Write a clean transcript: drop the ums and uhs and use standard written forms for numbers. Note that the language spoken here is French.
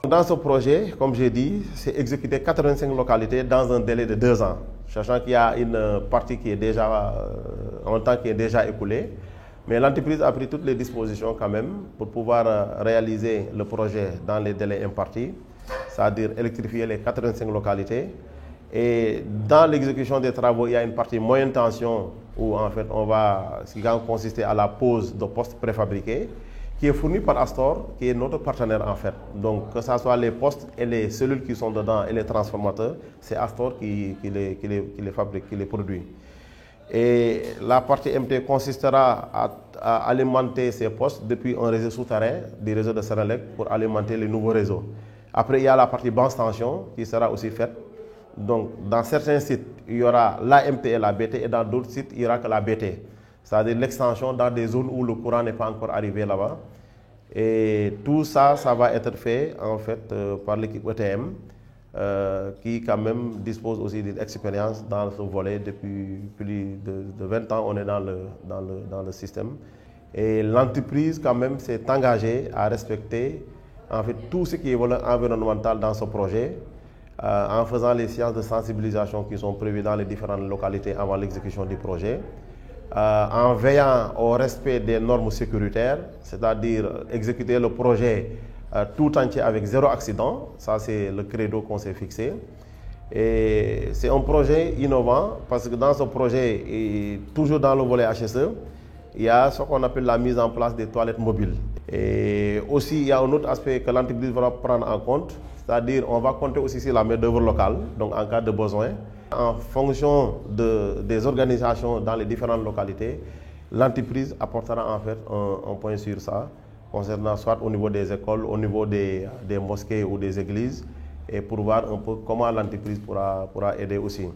Dans ce projet, comme j'ai dit, c'est exécuter 85 localités dans un délai de 2 ans, sachant qu'il y a une partie qui est déjà, un temps qui est déjà écoulé. Mais l'entreprise a pris toutes les dispositions quand même pour pouvoir réaliser le projet dans les délais impartis, c'est-à-dire électrifier les 85 localités. Et dans l'exécution des travaux, il y a une partie moyenne tension où en fait ce qui va consister à la pose de postes préfabriqués, qui est fourni par Astor, qui est notre partenaire en fait. Donc que ce soit les postes et les cellules qui sont dedans et les transformateurs, c'est Astor qui les fabrique, qui les produit. Et la partie MT consistera à alimenter ces postes depuis un réseau souterrain du réseau de Senelec pour alimenter les nouveaux réseaux. Après, il y a la partie basse tension qui sera aussi faite. Donc, dans certains sites, il y aura la MT et la BT, et dans d'autres sites, il n'y aura que la BT. C'est-à-dire l'extension dans des zones où le courant n'est pas encore arrivé là-bas. Et tout ça, ça va être fait en fait par l'équipe ETM. Qui quand même dispose aussi d'une expérience dans ce volet depuis plus de 20 ans, on est dans le système. Et l'entreprise quand même s'est engagée à respecter en fait tout ce qui est volet environnemental dans ce projet, en faisant les séances de sensibilisation qui sont prévues dans les différentes localités avant l'exécution du projet, en veillant au respect des normes sécuritaires, c'est-à-dire exécuter le projet tout entier avec 0 accident. Ça, c'est le credo qu'on s'est fixé. Et c'est un projet innovant parce que dans ce projet, et toujours dans le volet HSE, il y a ce qu'on appelle la mise en place des toilettes mobiles. Et aussi, il y a un autre aspect que l'entreprise va prendre en compte, c'est-à-dire on va compter aussi sur la main-d'œuvre locale, donc en cas de besoin. En fonction des organisations dans les différentes localités, l'entreprise apportera en fait un point sur ça, concernant soit au niveau des écoles, au niveau des mosquées ou des églises, et pour voir un peu comment l'entreprise pourra aider aussi.